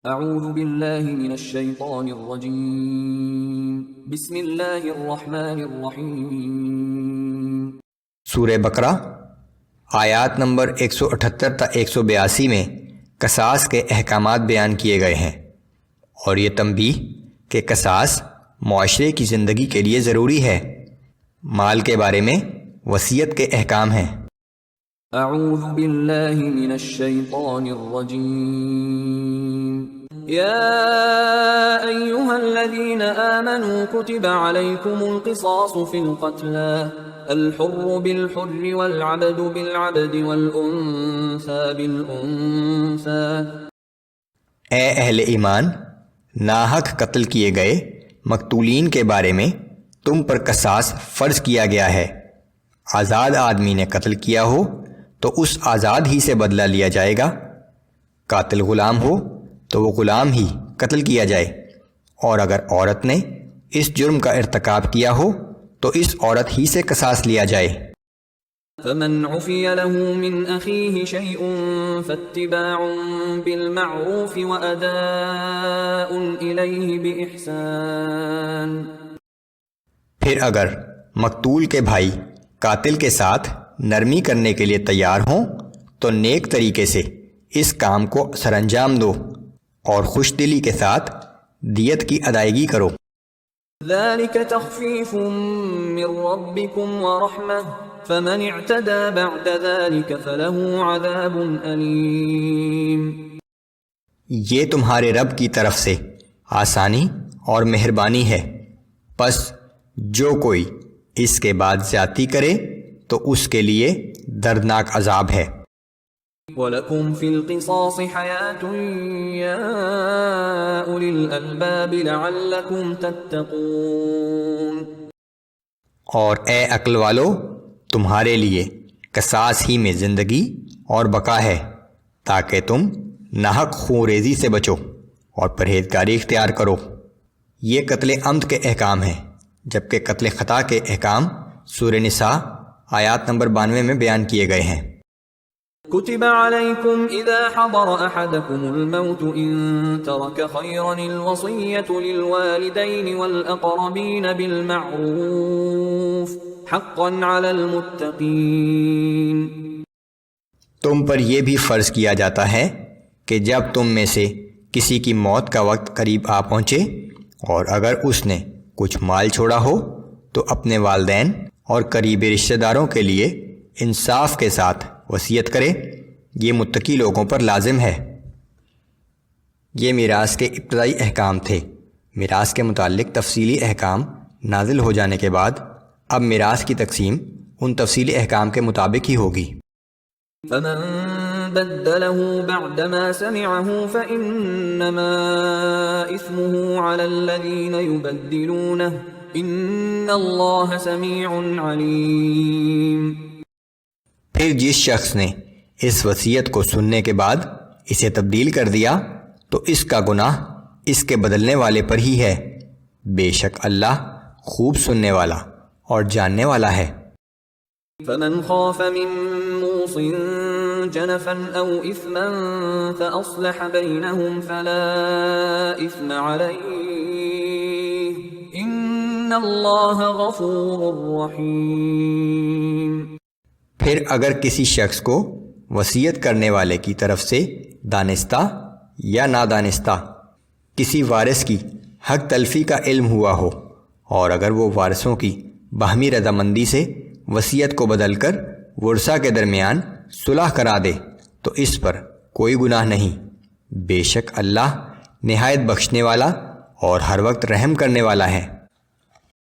اعوذ باللہ من الشیطان الرجیم بسم اللہ الرحمن الرحیم۔ سورہ بقرہ آیات نمبر 178 تا 182 میں قصاص کے احکامات بیان کیے گئے ہیں، اور یہ تنبیہ کہ قصاص معاشرے کی زندگی کے لیے ضروری ہے۔ مال کے بارے میں وصیت کے احکام ہیں۔ اعوذ باللہ من الشیطان الرجیم۔ یا ایہا الذین آمنوا کتب علیکم القصاص فی القتلى الحر بالحر والعبد بالعبد والانثى بالانثى۔ اے اہل ایمان، ناحق قتل کیے گئے مقتولین کے بارے میں تم پر قصاص فرض کیا گیا ہے۔ آزاد آدمی نے قتل کیا ہو تو اس آزاد ہی سے بدلہ لیا جائے گا، قاتل غلام ہو تو وہ غلام ہی قتل کیا جائے، اور اگر عورت نے اس جرم کا ارتکاب کیا ہو تو اس عورت ہی سے قصاص لیا جائے۔ فمن عفی له من اخیہ شیء فاتباع بالمعروف واداء الیہ بإحسان۔ پھر اگر مقتول کے بھائی قاتل کے ساتھ نرمی کرنے کے لیے تیار ہوں تو نیک طریقے سے اس کام کو سر انجام دو اور خوش دلی کے ساتھ دیت کی ادائیگی کرو۔ ذلك تخفیف من ربکم ورحمہ فمن اعتدى بعد ذلك فله عذاب علیم۔ یہ تمہارے رب کی طرف سے آسانی اور مہربانی ہے، پس جو کوئی اس کے بعد زیادتی کرے تو اس کے لیے دردناک عذاب ہے۔ وَلَكُمْ فِي الْقِصَاصِ حَيَاةٌ يَا أُولِي الْأَلْبَابِ لَعَلَّكُمْ تَتَّقُونَ۔ اور اے عقل والو، تمہارے لیے قصاص ہی میں زندگی اور بقا ہے، تاکہ تم ناحق خون ریزی سے بچو اور پرہیزگاری اختیار کرو۔ یہ قتل عمد کے احکام ہیں، جبکہ قتل خطا کے احکام سورہ نساء آیات نمبر 92 میں بیان کیے گئے ہیں۔ كتب عليكم إذا حضر أحدكم الموت إن ترك خيرا الوصية للوالدين والأقربين بالمعروف حقا على المتقين۔ تم پر یہ بھی فرض کیا جاتا ہے کہ جب تم میں سے کسی کی موت کا وقت قریب آ پہنچے اور اگر اس نے کچھ مال چھوڑا ہو تو اپنے والدین اور قریبی رشتہ داروں کے لیے انصاف کے ساتھ وصیت کرے، یہ متقی لوگوں پر لازم ہے۔ یہ میراث کے ابتدائی احکام تھے۔ میراث کے متعلق تفصیلی احکام نازل ہو جانے کے بعد اب میراث کی تقسیم ان تفصیلی احکام کے مطابق ہی ہوگی۔ فمن بدله بعدما سمعه فإنما إثمه على الذين يبدلونه ان اللہ سمیع علیم۔ پھر جس شخص نے اس وصیت کو سننے کے بعد اسے تبدیل کر دیا تو اس کا گناہ اس کے بدلنے والے پر ہی ہے، بے شک اللہ خوب سننے والا اور جاننے والا ہے۔ فمن خاف من موص جنفا او اثما فاصلح بینہم فلا اثم علیہ ان اللہ غفور رحیم۔ پھر اگر کسی شخص کو وصیت کرنے والے کی طرف سے دانستہ یا نادانستہ کسی وارث کی حق تلفی کا علم ہوا ہو، اور اگر وہ وارثوں کی باہمی رضامندی سے وصیت کو بدل کر ورثاء کے درمیان صلح کرا دے تو اس پر کوئی گناہ نہیں، بے شک اللہ نہایت بخشنے والا اور ہر وقت رحم کرنے والا ہے۔